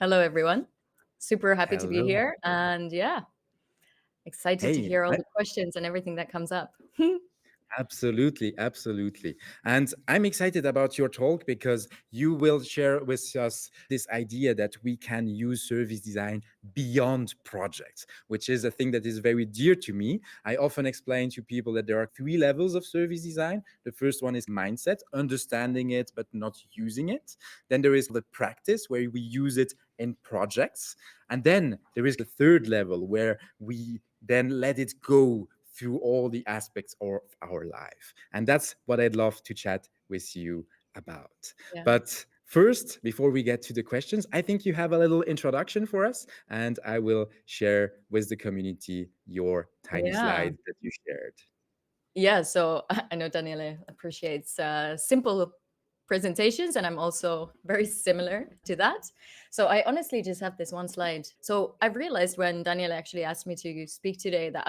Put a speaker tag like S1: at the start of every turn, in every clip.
S1: Hello, everyone. Super happy to be
S2: Hello.
S1: here. And yeah, excited to
S2: Hey,
S1: hear all the questions and everything that comes up.
S2: absolutely, absolutely. And I'm excited about your talk because you will share with us this idea that we can use service design beyond projects, which is a thing that is very dear to me. I often explain to people that there are three levels of service design. The first one is mindset, understanding it but not using it. Then there is the practice where we use it in projects. And then there is the third level where we then let it go through all the aspects of our life. And that's what I'd love to chat with you about.
S1: Yeah.
S2: But first, before we get to the questions, I think you have a little introduction for us, and I will share with the community your tiny
S1: Yeah.
S2: slide that you shared.
S1: Yeah. So I know Daniele appreciates simple presentations, and I'm also very similar to that. So I honestly just have this one slide. So I've realized when Daniele actually asked me to speak today that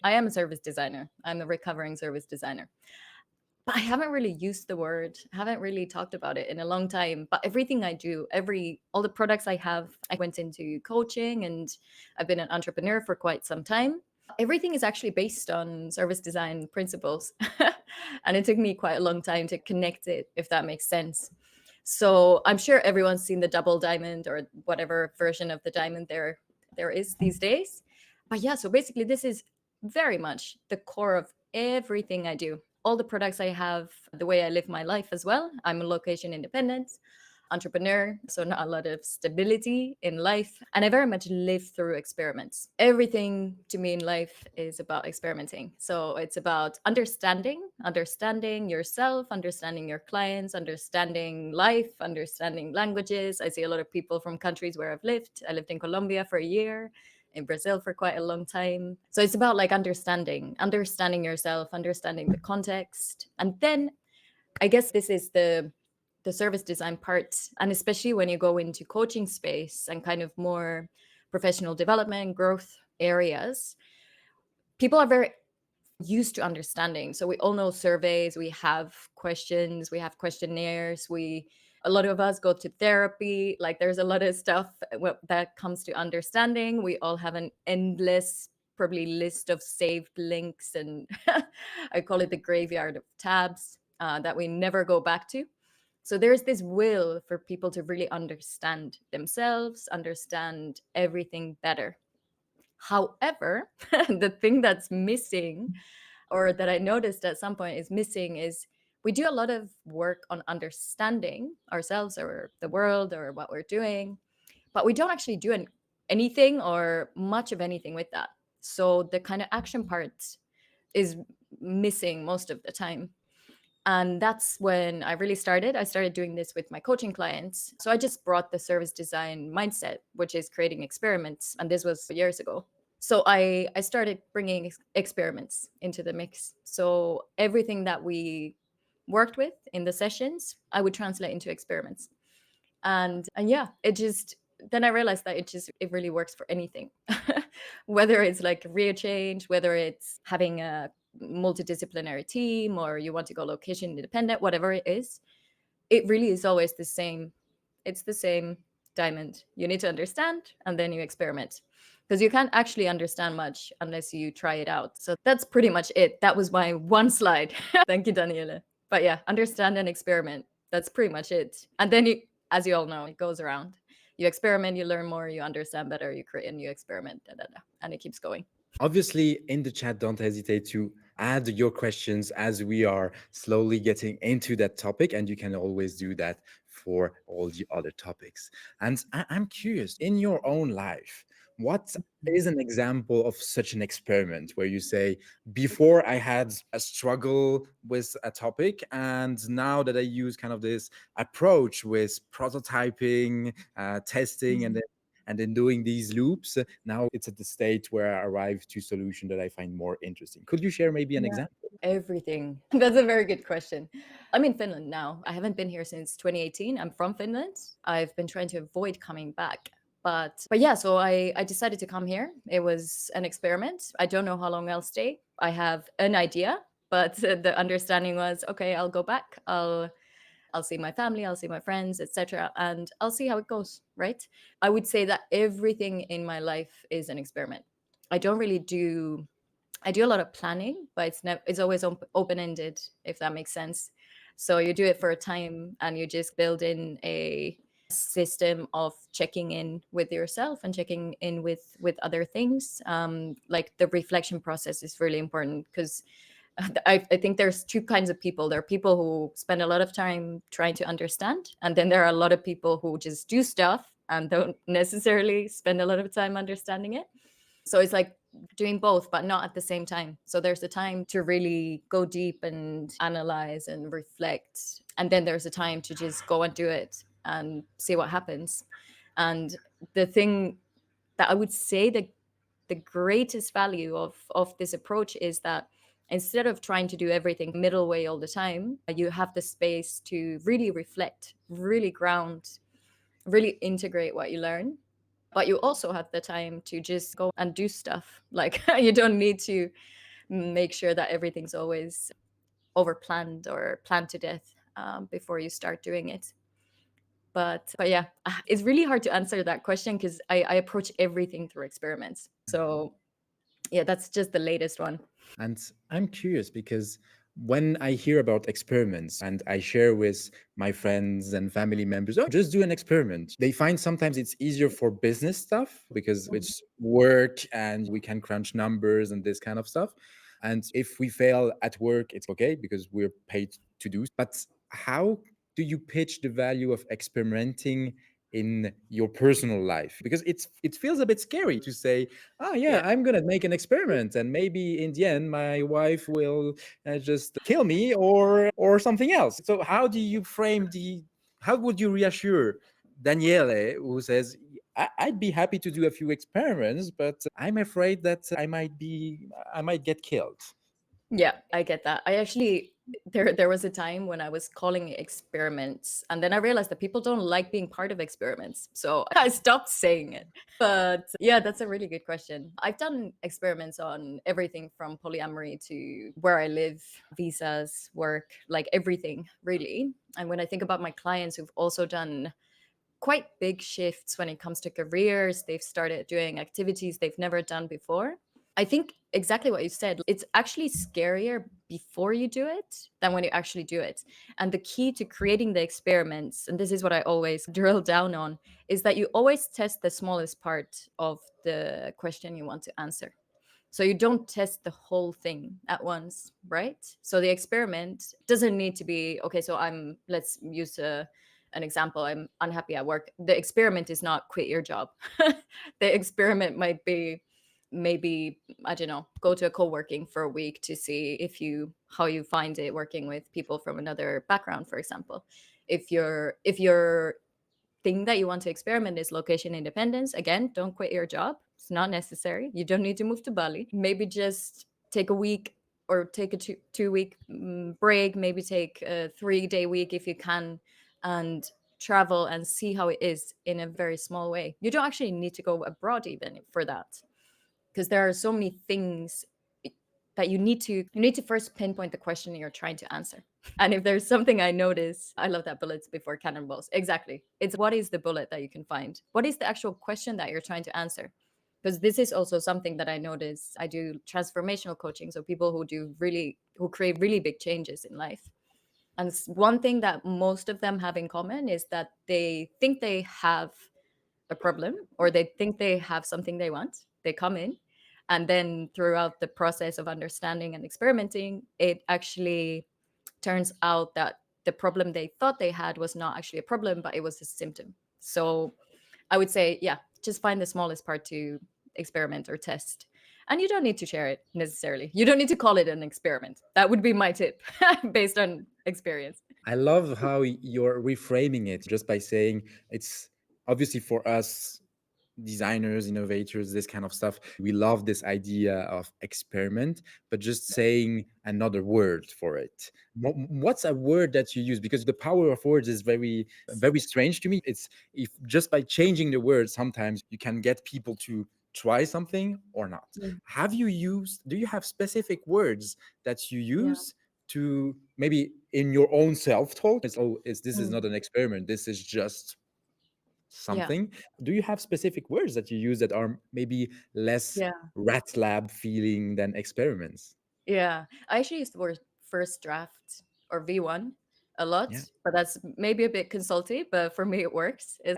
S1: I am a service designer. I'm a recovering service designer. But I haven't really used the word, haven't really talked about it in a long time. But everything I do, all the products I have, I went into coaching and I've been an entrepreneur for quite some time. Everything is actually based on service design principles. And it took me quite a long time to connect it, if that makes sense. So I'm sure everyone's seen the double diamond or whatever version of the diamond there is these days. But yeah, so basically this is very much the core of everything I do. All the products I have, the way I live my life as well. I'm a location independent entrepreneur, so not a lot of stability in life. And I very much live through experiments. Everything to me in life is about experimenting. So it's about understanding yourself, understanding your clients, understanding life, understanding languages. I see a lot of people from countries where I've lived. I lived in Colombia for a year, in Brazil for quite a long time. So it's about like understanding yourself, understanding the context. And then I guess this is the service design part, and especially when you go into coaching space and kind of more professional development growth areas, people are very used to understanding. So we all know surveys, we have questions, we have questionnaires, we a lot of us go to therapy. Like there's a lot of stuff that comes to understanding. We all have an endless probably list of saved links, and I call it the graveyard of tabs that we never go back to. So there's this will for people to really understand themselves, understand everything better. However, the thing that's missing, or that I noticed at some point is missing, is we do a lot of work on understanding ourselves or the world or what we're doing, but we don't actually do anything or much of anything with that. So the kind of action part is missing most of the time. And that's when I really started. I started doing this with my coaching clients. So I just brought the service design mindset, which is creating experiments. And this was years ago. So I started bringing experiments into the mix. So everything that we worked with in the sessions, I would translate into experiments. And yeah, it just then I realized that it really works for anything. Whether it's like career change, whether it's having a multidisciplinary team, or you want to go location independent, whatever it is, it really is always the same. It's the same diamond. You need to understand and then you experiment. Because you can't actually understand much unless you try it out. So that's pretty much it. That was my one slide. Thank you, Daniele. But yeah, understand and experiment. That's pretty much it. And then you, as you all know, it goes around. You experiment, you learn more, you understand better, you create a new experiment, da, da, da, and it keeps going.
S2: Obviously, in the chat, don't hesitate to add your questions as we are slowly getting into that topic. And you can always do that for all the other topics. And I'm curious, in your own life, what is an example of such an experiment where you say, before I had a struggle with a topic, and now that I use kind of this approach with prototyping, testing, and
S1: Mhm.
S2: then doing these loops, now it's at the state where I arrive to solution that I find more interesting. Could you share maybe an
S1: Yeah.
S2: example?
S1: Everything. That's a very good question. I'm in Finland now. I haven't been here since 2018. I'm from Finland. I've been trying to avoid coming back. But yeah, so I decided to come here. It was an experiment. I don't know how long I'll stay. I have an idea, but the understanding was okay, I'll go back. I'll I'll see my family, I'll see my friends, etc., and I'll see how it goes, right? I would say that everything in my life is an experiment. I don't really do I do a lot of planning, but it's always open ended, if that makes sense. So you do it for a time and you just build in a system of checking in with yourself and checking in with other things. Like the reflection process is really important because I think there's two kinds of people. There are people who spend a lot of time trying to understand, and then there are a lot of people who just do stuff and don't necessarily spend a lot of time understanding it. So it's like doing both, but not at the same time. So there's a time to really go deep and analyze and reflect. And then there's a time to just go and do it and see what happens. And the thing that I would say that the greatest value of this approach is that instead of trying to do everything middle way all the time, you have the space to really reflect, really ground, really integrate what you learn, but you also have the time to just go and do stuff. Like you don't need to make sure that everything's always over planned or planned to death before you start doing it. But yeah, it's really hard to answer that question because I approach everything through experiments. So yeah, that's just the latest one.
S2: And I'm curious because when I hear about experiments and I share with my friends and family members, oh, just do an experiment, they find sometimes it's easier for business stuff because it's work and we can crunch numbers and this kind of stuff. And if we fail at work, it's okay because we're paid to do. But how do you pitch the value of experimenting in your personal life? Because it feels a bit scary to say, oh yeah,
S1: Yeah.
S2: I'm gonna make an experiment and maybe in the end my wife will just kill me or something else. So how do you frame the how would you reassure Daniele who says, I'd be happy to do a few experiments, but I'm afraid that I might get killed.
S1: Yeah, I get that. I actually there was a time when I was calling it experiments, and then I realized that people don't like being part of experiments. So I stopped saying it. But yeah, that's a really good question. I've done experiments on everything from polyamory to where I live, visas, work, like everything, really. And when I think about my clients who've also done quite big shifts when it comes to careers, they've started doing activities they've never done before. I think exactly what you said. It's actually scarier before you do it than when you actually do it. And the key to creating the experiments, and this is what I always drill down on, is that you always test the smallest part of the question you want to answer. So you don't test the whole thing at once, right? So the experiment doesn't need to be okay. So let's use an example. I'm unhappy at work. The experiment is not quit your job. The experiment might be maybe, I don't know, go to a co-working for a week to see how you find it working with people from another background, for example. If your thing that you want to experiment is location independence, again, don't quit your job. It's not necessary. You don't need to move to Bali. Maybe just take a week or take a two week break. Maybe take a 3-day week if you can, and travel and see how it is in a very small way. You don't actually need to go abroad even for that, because there are so many things that you need to first pinpoint the question you're trying to answer. And if there's something I notice, I love that bullets before cannonballs. Exactly. It's what is the bullet that you can find? What is the actual question that you're trying to answer? Because this is also something that I notice. I do transformational coaching, so people who create really big changes in life. And one thing that most of them have in common is that they think they have a problem, or they think they have something they want. They come in, and then throughout the process of understanding and experimenting, it actually turns out that the problem they thought they had was not actually a problem, but it was a symptom. So I would say, yeah, just find the smallest part to experiment or test. And you don't need to share it necessarily. You don't need to call it an experiment. That would be my tip based on experience.
S2: I love how you're reframing it just by saying it's obviously for us designers, innovators, this kind of stuff. We love this idea of experiment, but just saying another word for it. What's a word that you use? Because the power of words is very strange to me. It's if just by changing the words, sometimes you can get people to try something or not.
S1: Mm.
S2: Do you have specific words that you
S1: Yeah.
S2: use? to maybe in your own self talk, it's, oh, it's, this is
S1: Mm.
S2: not an experiment, this is just
S1: Yeah.
S2: something. Do you have specific words that you use that are maybe less
S1: Yeah.
S2: rat lab feeling than experiments?
S1: Yeah. I actually use the word first draft or V1 a lot,
S2: Yeah.
S1: but that's maybe a bit consulty, but for me it works. Is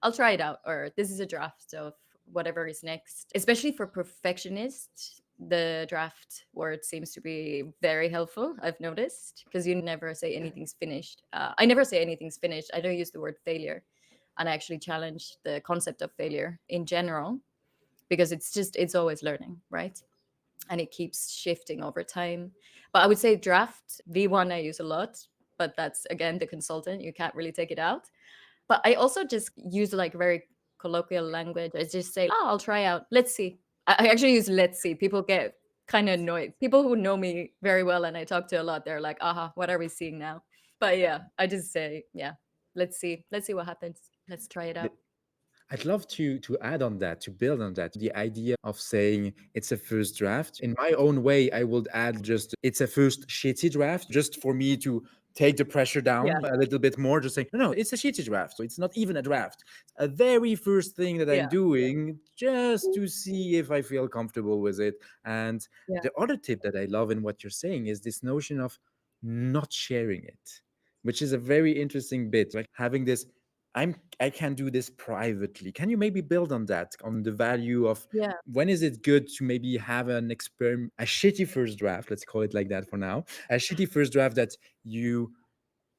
S1: I'll try it out, or this is a draft of whatever is next. Especially for perfectionists, the draft word seems to be very helpful, I've noticed, because you never say anything's finished. I never say anything's finished. I don't use the word failure. And I actually challenge the concept of failure in general because it's always learning, right? And it keeps shifting over time. But I would say draft V1 I use a lot, but that's again the consultant. You can't really take it out. But I also just use like very colloquial language. I just say, oh, I'll try out. Let's see. I actually use let's see. People get kind of annoyed. People who know me very well and I talk to a lot, they're like, aha, what are we seeing now? But yeah, I just say, yeah, let's see. Let's see what happens. Let's try it out.
S2: I'd love to add on that, to build on that, the idea of saying it's a first draft. In my own way, I would add just it's a first shitty draft, just for me to take the pressure
S1: Yeah.
S2: down a little bit more. Just saying, no, no, it's a shitty draft. So it's not even a draft. A very first thing that I'm
S1: Yeah.
S2: doing just to see if I feel comfortable with it. And
S1: Yeah.
S2: the other tip that I love in what you're saying is this notion of not sharing it, which is a very interesting bit, like having this I can do this privately. Can you maybe build on that, on the value of
S1: Yeah.
S2: when is it good to maybe have an experiment, a shitty first draft, let's call it like that for now, a shitty first draft that you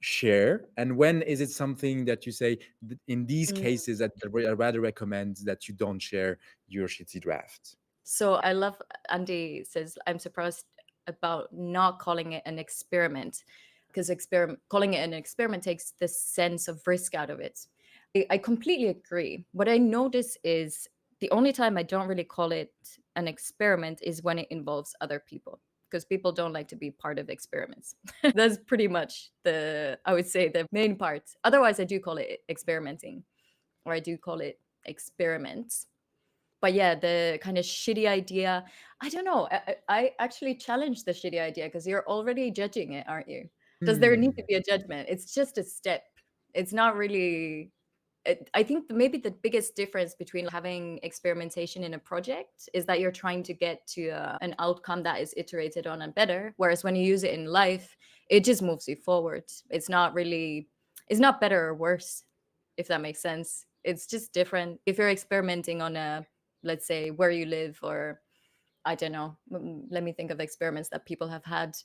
S2: share, and when is it something that you say in these
S1: Mm.
S2: cases that I rather recommend that you don't share your shitty draft?
S1: So I love Andy says I'm surprised about not calling it an experiment because calling it an experiment takes the sense of risk out of it. I completely agree. What I notice is the only time I don't really call it an experiment is when it involves other people because people don't like to be part of experiments. That's pretty much I would say the main part. Otherwise I do call it experimenting or I do call it experiments. But yeah, the kind of shitty idea, I don't know. I actually challenge the shitty idea because you're already judging it, aren't you? Does there need to
S2: Hmm.
S1: be a judgment? It's just a step. It's not really. I think maybe the biggest difference between having experimentation in a project is that you're trying to get to an outcome that is iterated on and better. Whereas when you use it in life, it just moves you forward. It's not really, it's not better or worse, if that makes sense. It's just different. If you're experimenting on let's say, where you live, or I don't know, let me think of experiments that people have had,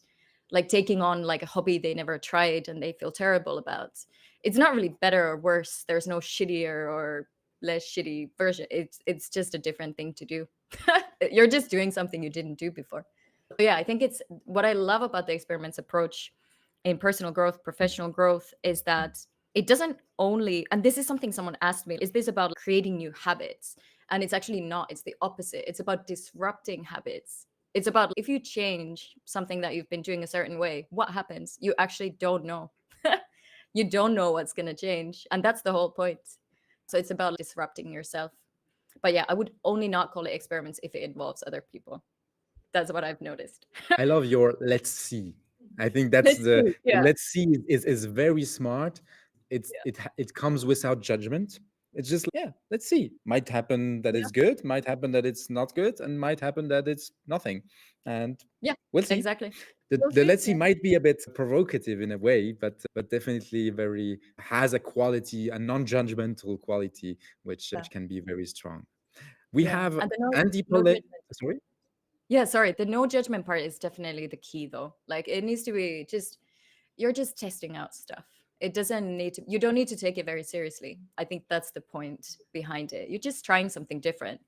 S1: like taking on like a hobby they never tried and they feel terrible about. It's not really better or worse. There's no shittier or less shitty version. It's just a different thing to do. You're just doing something you didn't do before. But yeah, I think it's what I love about the experiments approach in personal growth, professional growth, is that it doesn't only, and this is something someone asked me, is this about creating new habits? And it's actually not, it's the opposite. It's about disrupting habits. It's about if you change something that you've been doing a certain way, what happens? You actually don't know. You don't know what's going to change. And that's the whole point. So it's about disrupting yourself. But yeah, I would only not call it experiments if it involves other people. That's what I've noticed.
S2: I love your let's see. I think that's
S1: Let's
S2: the
S1: see. Yeah.
S2: let's see is very smart. It comes without judgment. It's just yeah, let's see. Might happen that
S1: Yeah.
S2: it's good, might happen that it's not good, and might happen that it's nothing. And
S1: Yeah.
S2: we'll see.
S1: Exactly. We'll
S2: The
S1: see.
S2: let's see might be a bit provocative in a way, but definitely very has a quality, a non-judgmental quality,
S1: Yeah.
S2: which can be very strong. We
S1: Yeah.
S2: have
S1: And the
S2: Andy
S1: no
S2: Pole.
S1: judgment.
S2: Sorry.
S1: Yeah, sorry. The no judgment part is definitely the key though. Like it needs to be just you're just testing out stuff. It doesn't need to you don't need to take it very seriously. I think that's the point behind it. You're just trying something different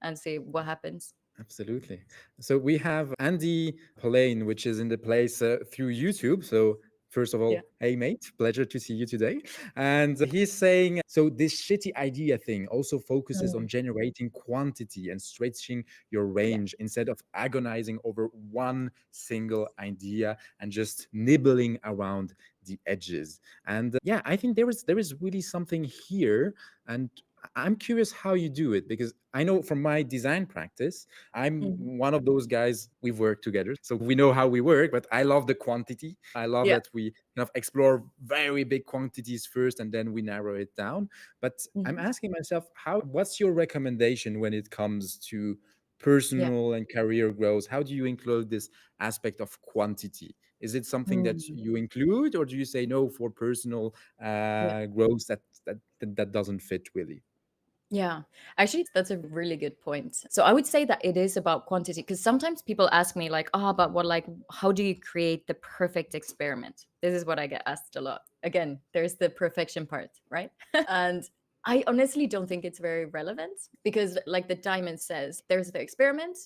S1: and see what happens.
S2: Absolutely. So we have Andy Polaine, which is in the place through YouTube. So first of
S1: Yeah.
S2: all, hey mate, pleasure to see you today. And he's saying, so this shitty idea thing also focuses on
S1: Mm.
S2: generating quantity and stretching your
S1: Yeah.
S2: range instead of agonizing over one single idea and just nibbling around the edges. And yeah, I think there is really something here. And I'm curious how you do it, because I know from my design practice, I'm
S1: Mhm.
S2: one of those guys. We've worked together, so we know how we work. But I love the quantity. I love
S1: Yeah.
S2: that we kind of explore very big quantities first, and then we narrow it down. But I'm
S1: Mhm.
S2: asking myself, how? What's your recommendation when it comes to
S1: Yeah.
S2: personal and career growth? How do you include this aspect of quantity? Is it something that
S1: Mm.
S2: you include, or do you say no for personal
S1: Yeah.
S2: growth that doesn't fit really?
S1: Yeah, actually, that's a really good point. So I would say that it is about quantity because sometimes people ask me, like, oh, but what, like, how do you create the perfect experiment? This is what I get asked a lot. Again, there's the perfection part, right? And I honestly don't think it's very relevant because, like the diamond says, there's the experiment.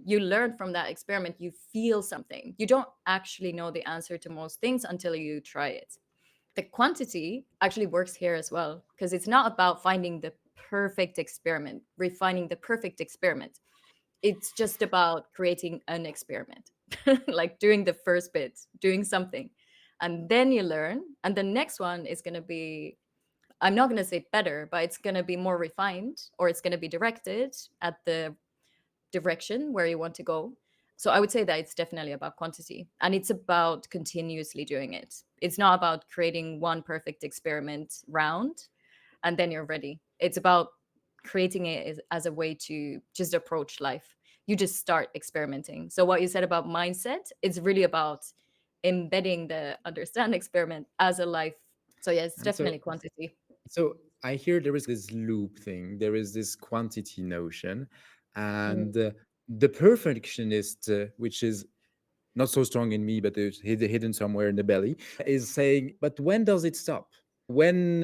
S1: You learn from that experiment, you feel something. You don't actually know the answer to most things until you try it. The quantity actually works here as well because it's not about finding the perfect experiment, refining the perfect experiment. It's just about creating an experiment, like doing the first bit, doing something. And then you learn. And the next one is going to be, I'm not going to say better, but it's going to be more refined or it's going to be directed at the direction where you want to go. So I would say that it's definitely about quantity and it's about continuously doing it. It's not about creating one perfect experiment round and then you're ready. It's about creating it as a way to just approach life. You just start experimenting. So what you said about mindset, it's really about embedding the understand experiment as a life. So yeah, it's
S2: And
S1: definitely quantity.
S2: so I hear there is this loop thing, there is this quantity notion,
S1: Mm,
S2: and the perfectionist, which is not so strong in me, but it's hidden somewhere in the belly, is saying, but when does it stop? When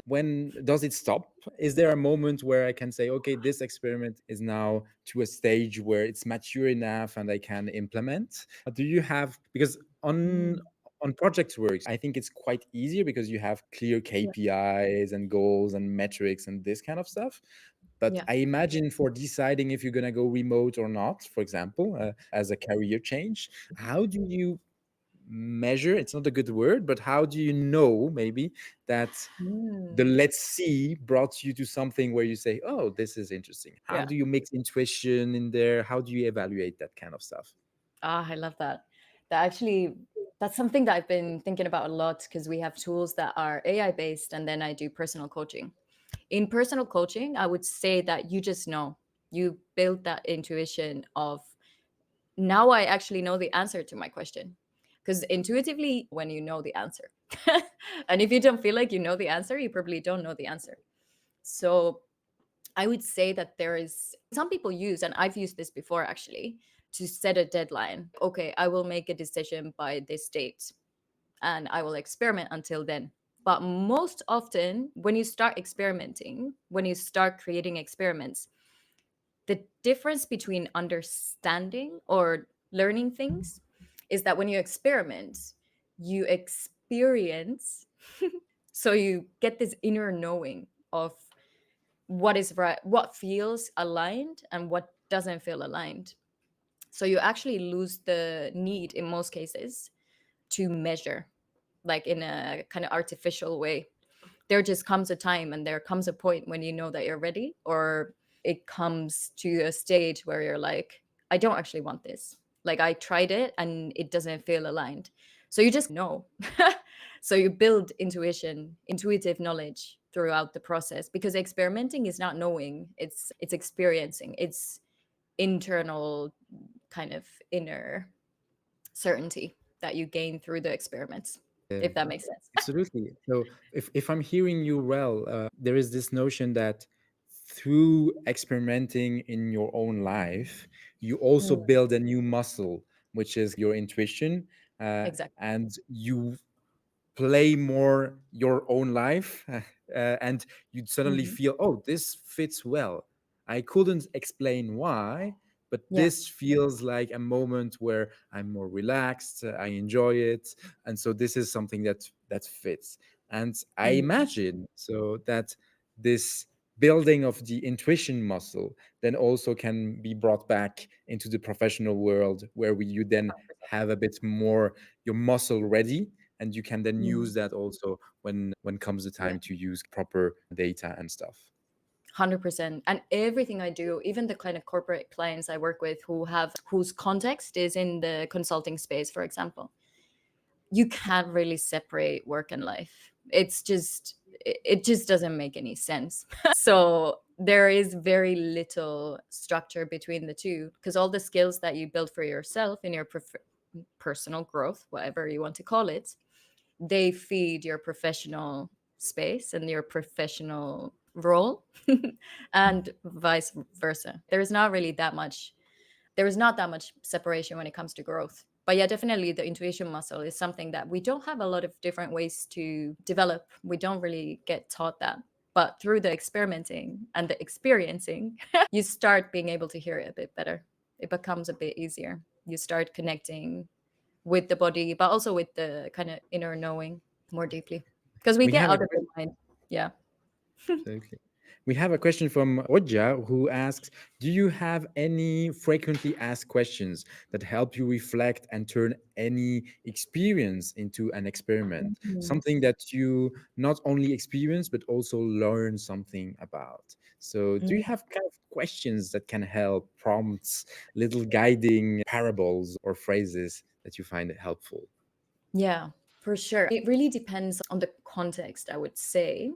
S2: does it stop? Is there a moment where I can say, okay, this experiment is now to a stage where it's mature enough and I can implement? Do you have, because
S1: mm,
S2: on project works, I think it's quite easier because you have clear
S1: yeah,
S2: KPIs and goals and metrics and this kind of stuff. But
S1: yeah.
S2: I imagine for deciding if you're going to go remote or not, for example, as a career change, how do you measure? It's not a good word, but how do you know maybe that the
S1: Mm,
S2: let's see brought you to something where you say, oh, this is interesting? How
S1: yeah.
S2: do you mix intuition in there? How do you evaluate that kind of stuff?
S1: Ah, I love that. That actually, that's something that I've been thinking about a lot because we have tools that are AI based, and then I do personal coaching. In personal coaching, I would say that you just know, you build that intuition of now I actually know the answer to my question. Because intuitively, when you know the answer, and if you don't feel like you know the answer, you probably don't know the answer. So I would say that there is some people use, and I've used this before actually, to set a deadline. Okay, I will make a decision by this date and I will experiment until then. But most often, when you start experimenting, when you start creating experiments, the difference between understanding or learning things is that when you experiment, you experience, so you get this inner knowing of what is right, what feels aligned and what doesn't feel aligned. So you actually lose the need in most cases to measure, like in a kind of artificial way. There just comes a time and there comes a point when you know that you're ready, or it comes to a stage where you're like, I don't actually want this. Like I tried it and it doesn't feel aligned. So you just know. So you build intuition, intuitive knowledge throughout the process because experimenting is not knowing, it's experiencing. It's internal kind of inner certainty that you gain through the experiments, if that makes sense.
S2: Absolutely. So, if I'm hearing you well, there is this notion that through experimenting in your own life, you also
S1: Mm,
S2: build a new muscle, which is your intuition,
S1: exactly.
S2: and you play more your own life, and you'd suddenly
S1: Hmm.
S2: feel, oh, this fits well. I couldn't explain why, but
S1: Yeah.
S2: this feels like a moment where I'm more relaxed, I enjoy it, and so this is something that fits. And I
S1: Mm,
S2: imagine so that this building of the intuition muscle then also can be brought back into the professional world, where you then have a bit more your muscle ready, and you can then
S1: mm,
S2: use that also when comes the
S1: yeah.
S2: time to use proper data and stuff.
S1: 100%. And everything I do, even the kind of corporate clients I work with whose context is in the consulting space, for example, you can't really separate work and life. It just doesn't make any sense. So there is very little structure between the two, because all the skills that you build for yourself in your personal growth, whatever you want to call it, they feed your professional space and your professional role, and vice versa. There is not that much separation when it comes to growth. But yeah, definitely the intuition muscle is something that we don't have a lot of different ways to develop. We don't really get taught that. But through the experimenting and the experiencing, you start being able to hear it a bit better. It becomes a bit easier. You start connecting with the body, but also with the kind of inner knowing more deeply. Because we
S2: We
S1: get
S2: have a
S1: out of the mind. Yeah.
S2: Absolutely. We have a question from Oja who asks, do you have any frequently asked questions that help you reflect and turn any experience into an experiment?
S1: Mhm.
S2: Something that you not only experience, but also learn something about. So, do you have kind of questions that can help, prompts, little guiding parables or phrases that you find helpful?
S1: Yeah, for sure. It really depends on the context, I would say.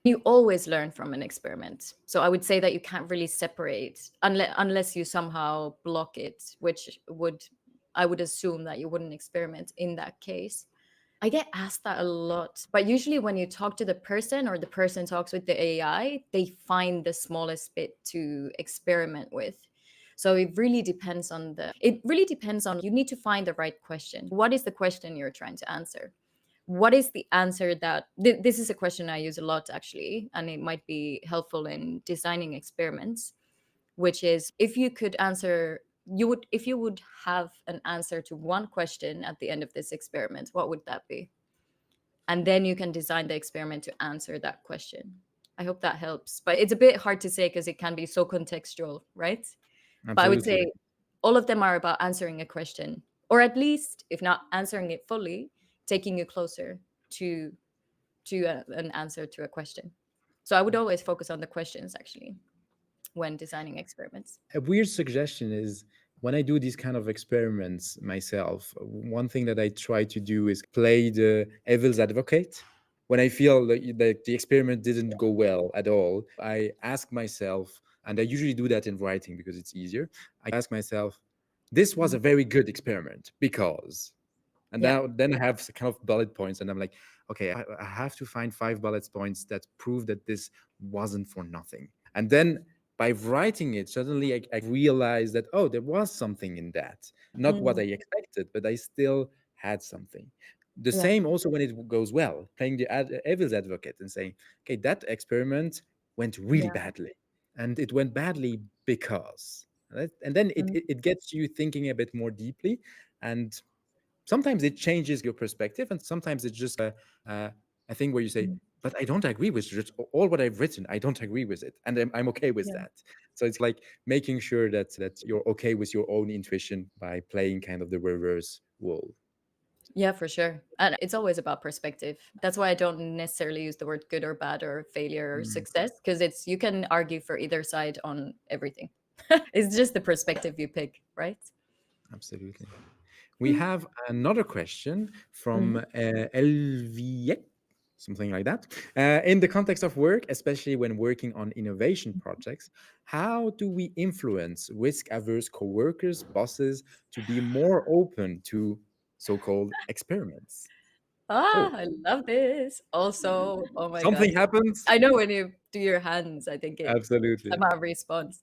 S1: You always learn from an experiment. So I would say that you can't really separate unless you somehow block it, which would I would assume that you wouldn't experiment in that case. I get asked that a lot, but usually when you talk to the person or the person talks with the AI, they find the smallest bit to experiment with. So it really depends on you need to find the right question. What is the question you're trying to answer? What is the answer that this is a question I use a lot actually, and it might be helpful in designing experiments, which is if you would have an answer to one question at the end of this experiment, what would that be? And then you can design the experiment to answer that question. I hope that helps, but it's a bit hard to say because it can be so contextual, right? But I would
S2: Absolutely.
S1: say all of them are about answering a question, or at least, if not answering it fully, taking you closer to an answer to a question. So I would always focus on the questions actually when designing experiments.
S2: A weird suggestion is when I do these kind of experiments myself, one thing that I try to do is play the devil's advocate. When I feel that the experiment didn't go well at all, I ask myself, and I usually do that in writing because it's easier. I ask myself, this was
S1: Mhm.
S2: a very good experiment because, and
S1: Yeah.
S2: then I have kind of bullet points, and I'm like, okay, I have to find 5 bullet points that prove that this wasn't for nothing. And then by writing it, suddenly I realized that, oh, there was something in that. Not what
S1: Mm.
S2: I expected, but I still had something. The
S1: Yeah.
S2: same also when it goes well, playing the devil's advocate and saying, okay, that experiment went really
S1: Yeah.
S2: badly. And it went badly because. Right? And then
S1: Mm.
S2: it gets you thinking a bit more deeply. And sometimes it changes your perspective, and sometimes it's just uh, a thing where you say,
S1: Mm.
S2: but I don't agree with just all what I've written. I don't agree with it, and I'm okay with
S1: Yeah.
S2: that. So it's like making sure that you're okay with your own intuition by playing kind of the reverse role.
S1: Yeah, for sure. And it's always about perspective. That's why I don't necessarily use the word good or bad or failure or
S2: Mm,
S1: success, because it's you can argue for either side on everything. It's just the perspective you pick, right?
S2: absolutely. We have another question from
S1: Mhm.
S2: Elviek, something like that. In the context of work, especially when working on innovation projects, how do we influence risk averse coworkers, bosses to be more open to so called experiments?
S1: Ah,
S2: Oh,
S1: I love this. Also, oh my God.
S2: something happens?
S1: I know when you do your hands, I think it
S2: Absolutely.
S1: somehow responds.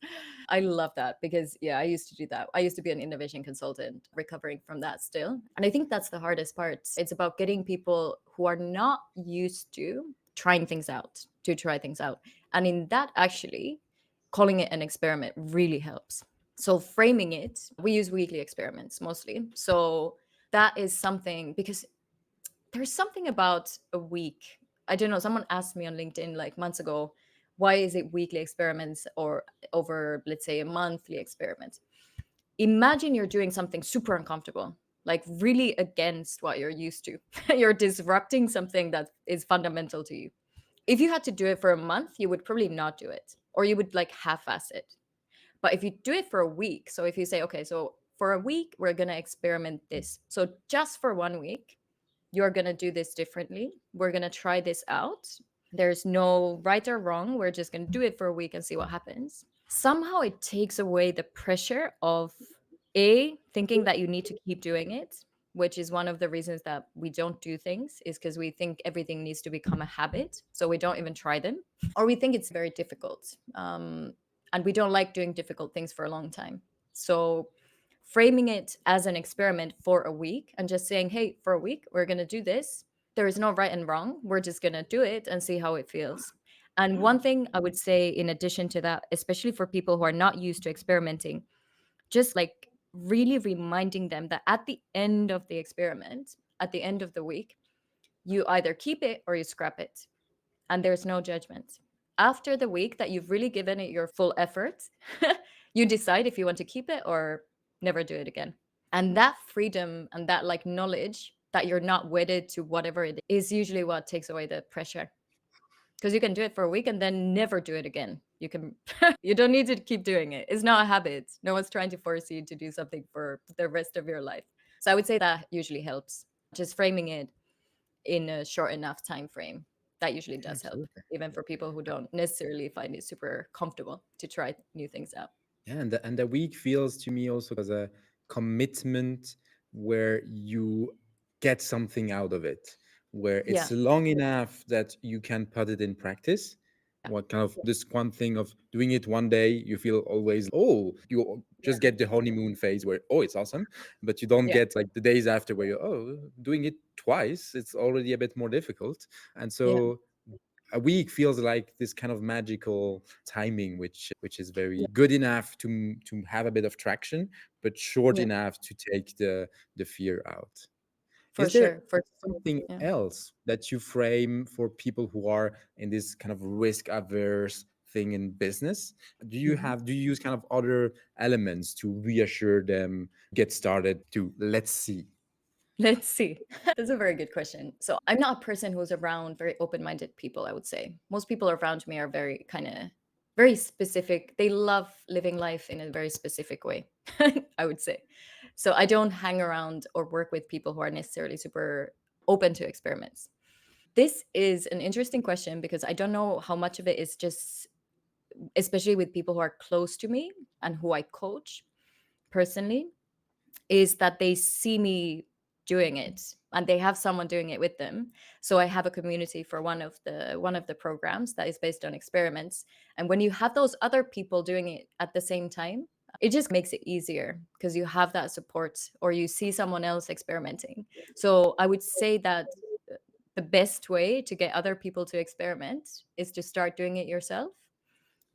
S1: I love that because, yeah, I used to do that. I used to be an innovation consultant, recovering from that still. And I think that's the hardest part. It's about getting people who are not used to trying things out to try things out. And in that, actually, calling it an experiment really helps. So, framing it, we use weekly experiments mostly. So, that is something because there's something about a week. I don't know. Someone asked me on LinkedIn like months ago, why is it weekly experiments or over, let's say, a monthly experiment? Imagine you're doing something super uncomfortable, like really against what you're used to. You're disrupting something that is fundamental to you. If you had to do it for a month, you would probably not do it. or you would like half-ass it. But if you do it for a week, so if you say, okay, so for a week, we're going to experiment this. So just for 1 week, you're going to do this differently. We're going to try this out. There's no right or wrong. We're just going to do it for a week and see what happens. Somehow it takes away the pressure of thinking that you need to keep doing it, which is one of the reasons that we don't do things, is because we think everything needs to become a habit. So we don't even try them, or we think it's very difficult. And we don't like doing difficult things for a long time. So framing it as an experiment for a week and just saying, hey, for a week, we're going to do this. There is no right and wrong. We're just going to do it and see how it feels. And one thing I would say, in addition to that, especially for people who are not used to experimenting, just like really reminding them that at the end of the experiment, at the end of the week, you either keep it or you scrap it. And there's no judgment. After the week that you've really given it your full effort, you decide if you want to keep it or never do it again. And that freedom and that like knowledge that you're not wedded to whatever it is usually what takes away the pressure. Because you can do it for a week and then never do it again. You can you don't need to keep doing it. It's not a habit. No one's trying to force you to do something for the rest of your life. So I would say that usually helps. Just framing it in a short enough time frame, that usually
S2: Yeah,
S1: does help,
S2: absolutely.
S1: even for people who don't necessarily find it super comfortable to try new things out.
S2: Yeah, and the week feels to me also as a commitment where you get something out of it, where
S1: Yeah,
S2: it's long enough that you can put it in practice.
S1: yeah,
S2: What kind of this one thing of doing it one day, you feel always, oh, you
S1: yeah,
S2: just get the honeymoon phase where, oh, it's awesome. But you don't
S1: yeah,
S2: get like the days after where you're, oh, doing it twice, it's already a bit more difficult. And
S1: yeah,
S2: so a week feels like this kind of magical timing which is
S1: yeah,
S2: very good enough to have a bit of traction but short
S1: yeah,
S2: enough to take the fear out.
S1: for
S2: Is there
S1: sure. For sure.
S2: something
S1: Yeah.
S2: else that you frame for people who are in this kind of risk averse thing in business?
S1: Mhm.
S2: Do you use kind of other elements to reassure them, get started to let's see?
S1: Let's see. That's a very good question. So I'm not a person who's around very open-minded people, I would say. Most people around me are very kind of very specific. They love living life in a very specific way, I would say. So I don't hang around or work with people who are necessarily super open to experiments. This is an interesting question because I don't know how much of it is just, especially with people who are close to me and who I coach personally, is that they see me doing it and they have someone doing it with them. So I have a community for one of the programs that is based on experiments. And when you have those other people doing it at the same time, it just makes it easier because you have that support or you see someone else experimenting. So I would say that the best way to get other people to experiment is to start doing it yourself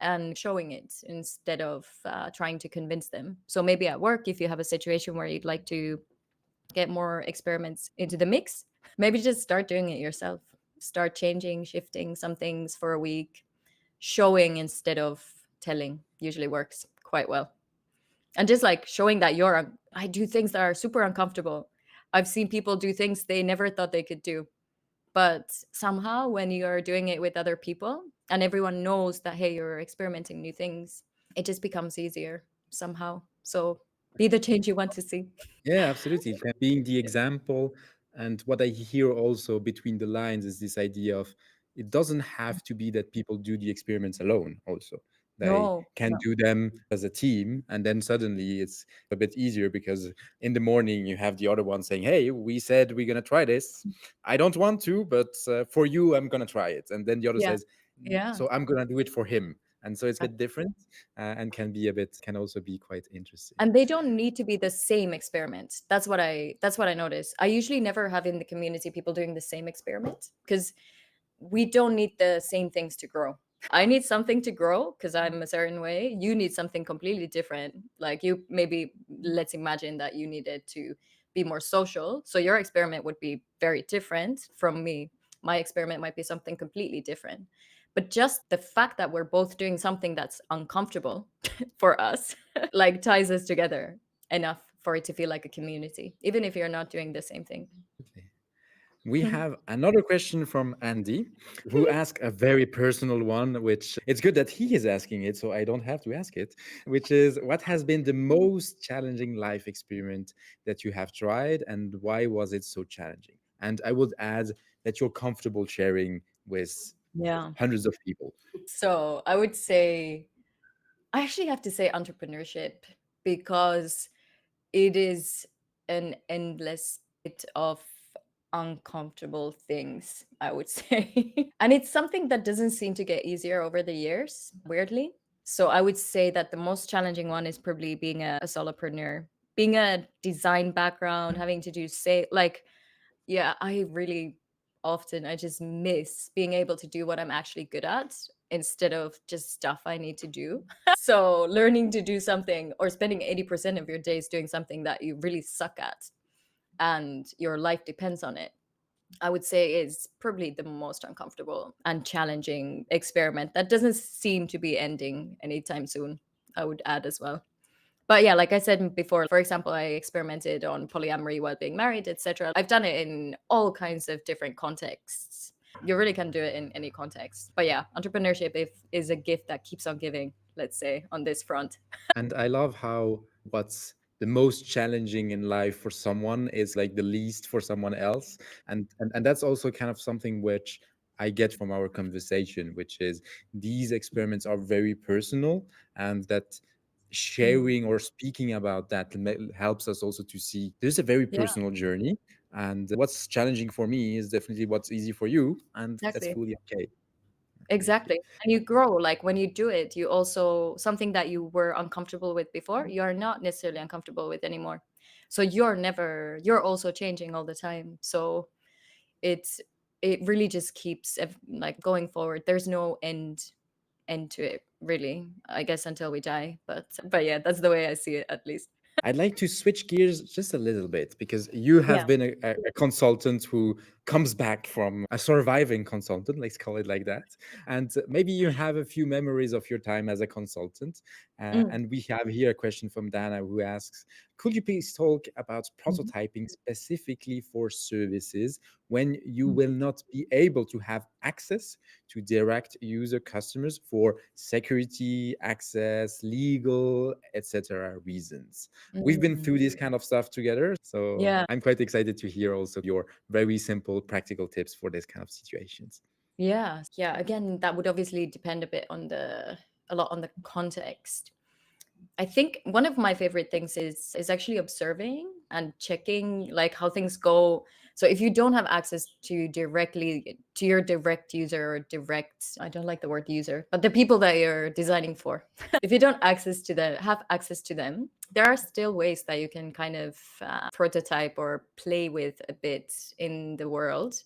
S1: and showing it instead of trying to convince them. So maybe at work, if you have a situation where you'd like to get more experiments into the mix, maybe just start doing it yourself. Start changing, shifting some things for a week. Showing instead of telling usually works quite well. And just like showing that I do things that are super uncomfortable. I've seen people do things they never thought they could do. But somehow, when you're doing it with other people and everyone knows that, hey, you're experimenting new things, it just becomes easier somehow. So be the change you want to see.
S2: Yeah, absolutely. Kind of being the example. And what I hear also between the lines is this idea of it doesn't have to be that people do the experiments alone, also. They
S1: No,
S2: can
S1: no.
S2: do them as a team. And then suddenly it's a bit easier because in the morning you have the other one saying, hey, we said we're going to try this. I don't want to, but for you, I'm going to try it. And then the other
S1: Yeah.
S2: says,
S1: Yeah.
S2: so I'm going to do it for him. And so it's a bit different and can also be quite interesting.
S1: And they don't need to be the same experiment. That's what I notice. I usually never have in the community people doing the same experiment because we don't need the same things to grow. I need something to grow because I'm a certain way. You need something completely different. Like you maybe let's imagine that you needed to be more social. So your experiment would be very different from me. My experiment might be something completely different. But just the fact that we're both doing something that's uncomfortable for us, like ties us together enough for it to feel like a community, even if you're not doing the same thing.
S2: We have another question from Andy, who asked a very personal one, which it's good that he is asking it, so I don't have to ask it, which is what has been the most challenging life experiment that you have tried and why was it so challenging? And I would add that you're comfortable sharing with
S1: Yeah.
S2: hundreds of people.
S1: So I would say, I actually have to say entrepreneurship, because it is an endless bit of uncomfortable things, I would say. And it's something that doesn't seem to get easier over the years, weirdly. So I would say that the most challenging one is probably being a solopreneur, being a design background, having to do say like, yeah, I really often I just miss being able to do what I'm actually good at instead of just stuff I need to do. So learning to do something or spending 80% of your days doing something that you really suck at and your life depends on it, I would say is probably the most uncomfortable and challenging experiment that doesn't seem to be ending anytime soon, I would add as well. But yeah, like I said before, for example, I experimented on polyamory while being married, etc. I've done it in all kinds of different contexts. You really can do it in any context. But yeah, entrepreneurship is a gift that keeps on giving, let's say, on this front.
S2: And I love how what's the most challenging in life for someone is like the least for someone else. And that's also kind of something which I get from our conversation, which is these experiments are very personal, and that
S1: Mm.
S2: sharing or speaking about that helps us also to see there's a very
S1: Yeah,
S2: personal journey. And what's challenging for me is definitely what's easy for you, and that's
S1: exactly.
S2: fully okay.
S1: Exactly. And you grow. Like when you do it, you also, something that you were uncomfortable with before, you're not necessarily uncomfortable with anymore. So you're also changing all the time. So it's, it really just keeps like going forward. There's no end to it, really, I guess, until we die. But yeah, that's the way I see it, at least.
S2: I'd like to switch gears just a little bit because you
S1: Yeah.
S2: have been a consultant who comes back from a surviving consultant, let's call it like that. And maybe you have a few memories of your time as a consultant.
S1: Mm.
S2: And we have here a question from Dana who asks, could you please talk about
S1: Mhm.
S2: prototyping specifically for services when you
S1: Mm.
S2: will not be able to have access to direct user customers for security, access, legal, etc. reasons? We've been
S1: Mm.
S2: through this kind of stuff together. So
S1: Yeah.
S2: I'm quite excited to hear also your very simple practical tips for this kind of situations.
S1: Yeah. Yeah. Again, that would obviously depend a lot on the context. I think one of my favorite things is actually observing and checking like how things go. So if you don't have access to directly to your direct user or direct, I don't like the word user, but the people that you're designing for, if you don't access to them, have access to them, there are still ways that you can kind of prototype or play with a bit in the world.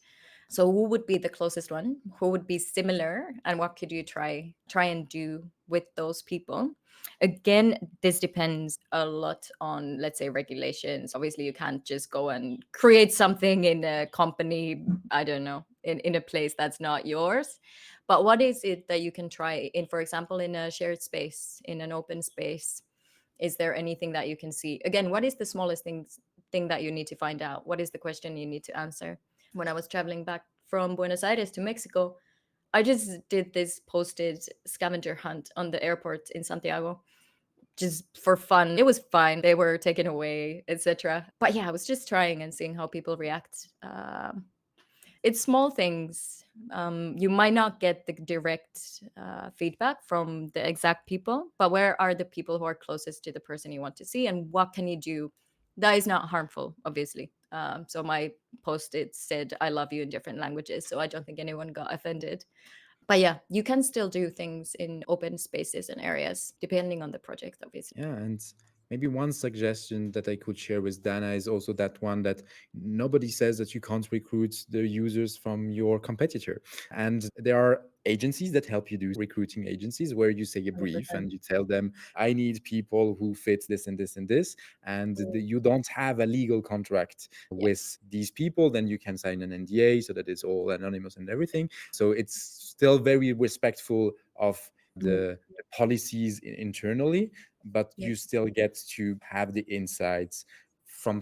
S1: So who would be the closest one? Who would be similar? And what could you try and do with those people? Again, this depends a lot on, let's say, regulations. Obviously, you can't just go and create something in a company, I don't know, in a place that's not yours. But what is it that you can try in, for example, in a shared space, in an open space? Is there anything that you can see? Again, what is the smallest thing that you need to find out? What is the question you need to answer? When I was traveling back from Buenos Aires to Mexico, I just did this posted scavenger hunt on the airport in Santiago, just for fun. It was fine. They were taken away, etc. But yeah, I was just trying and seeing how people react. It's small things. You might not get the direct feedback from the exact people, but where are the people who are closest to the person you want to see, and what can you do that is not harmful, obviously. So my post it said "I love you" in different languages, so I don't think anyone got offended. But yeah, you can still do things in open spaces and areas, depending on the project, obviously.
S2: Yeah, and maybe one suggestion that I could share with Dana is also that one that nobody says that you can't recruit the users from your competitor. And there are agencies that help you do recruiting agencies where you say a brief
S1: 100%.
S2: and you tell them, I need people who fit this and this and this. And you don't have a legal contract
S1: Yeah.
S2: with these people, then you can sign an NDA so that it's all anonymous and everything. So it's still very respectful of
S1: Mm.
S2: the policies internally, but you
S1: Yes.
S2: still get to have the insights from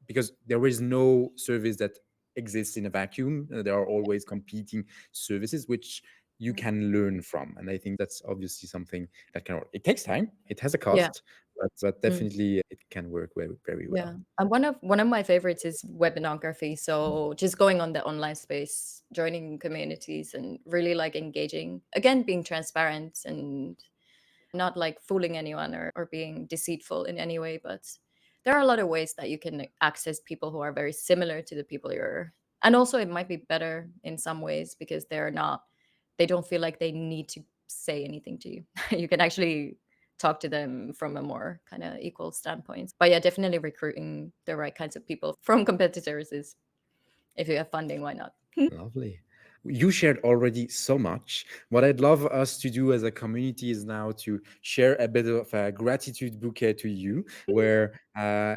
S2: because there is no service that exist in a vacuum. There are always competing services which you can learn from. And I think that's obviously something that can work. It takes time, it has a
S1: Yeah.
S2: cost, but
S1: Mm.
S2: definitely it can work very, very
S1: Yeah.
S2: well.
S1: And one of my favorites is webinography. So just going on the online space, joining communities and really like engaging. Again, being transparent and not like fooling anyone or being deceitful in any way. But there are a lot of ways that you can access people who are very similar to the people you're. And also, it might be better in some ways because they don't feel like they need to say anything to you. You can actually talk to them from a more kind of equal standpoint. But yeah, definitely recruiting the right kinds of people from competitors is, if you have funding, why not?
S2: Lovely. You shared already so much. What I'd love us to do as a community is now to share a bit of a gratitude bouquet to you, where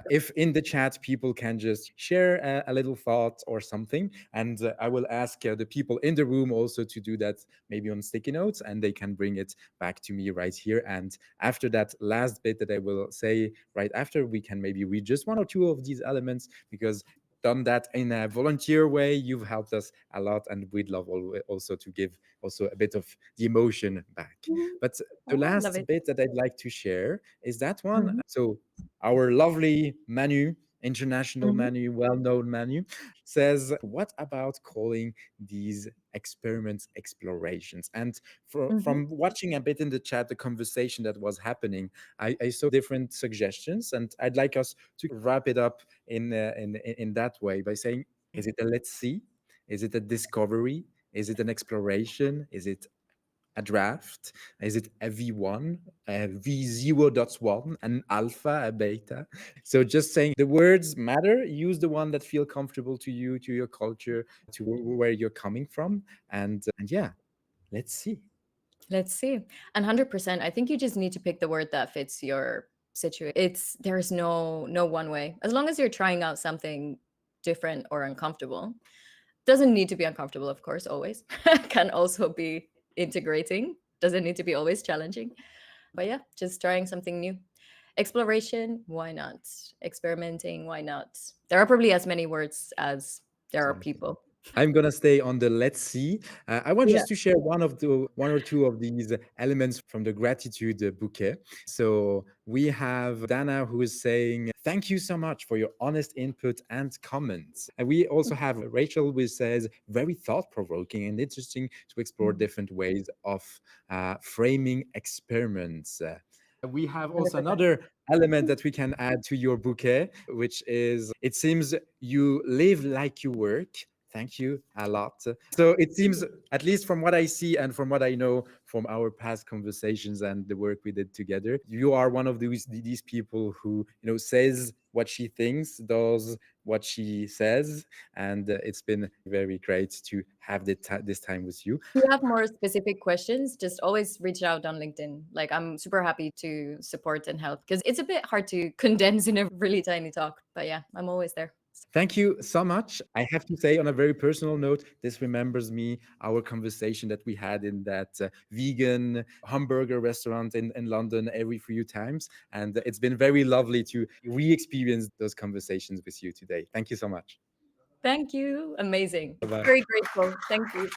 S2: if in the chat people can just share a little thought or something, and I will ask the people in the room also to do that maybe on sticky notes, and they can bring it back to me right here. And after that last bit that I will say right after, we can maybe read just one or two of these elements because done that in a volunteer way. You've helped us a lot, and we'd love also to give also a bit of the emotion back.
S1: Mhm.
S2: But the
S1: Oh, love
S2: last
S1: it.
S2: bit that I'd like to share is that one.
S1: Mhm.
S2: So our lovely Manu, international
S1: Mhm.
S2: Manu, well-known Manu, says, "What about calling these experiments explorations?" And
S1: Mhm.
S2: from watching a bit in the chat, the conversation that was happening, I saw different suggestions, and I'd like us to wrap it up in that way by saying, is it a let's see? Is it a discovery? Is it an exploration? Is it a draft? Is it a V1, a V0.1, an alpha, a beta? So just saying the words matter. Use the one that feel comfortable to you, to your culture, to where you're coming from. And yeah, let's see.
S1: Let's see. And 100%, I think you just need to pick the word that fits your situation. There's no one way. As long as you're trying out something different or uncomfortable. Doesn't need to be uncomfortable, of course, always. Can also be integrating. Doesn't need to be always challenging. But yeah, just trying something new. Exploration, why not? Experimenting, why not? There are probably as many words as there are
S2: Exactly.
S1: people.
S2: I'm gonna stay on the let's see. I want
S1: Yeah.
S2: just to share one or two of these elements from the gratitude bouquet. So we have Dana who is saying, "Thank you so much for your honest input and comments." And we also have Rachel who says, "Very thought provoking and interesting to explore different ways of framing experiments." We have also
S1: 100%.
S2: another element that we can add to your bouquet, which is it seems you live like you work. Thank you a lot. So it seems, at least from what I see and from what I know from our past conversations and the work we did together, you are one of these people who says what she thinks, does what she says, and it's been very great to have this time with you.
S1: If you have more specific questions, just always reach out on LinkedIn. Like, I'm super happy to support and help because it's a bit hard to condense in a really tiny talk. But yeah, I'm always there.
S2: Thank you so much. I have to say, on a very personal note, this remembers me our conversation that we had in that vegan hamburger restaurant in London every few times. And it's been very lovely to re experience those conversations with you today. Thank you so much.
S1: Thank you. Amazing.
S2: Bye bye.
S1: Very grateful. Thank you.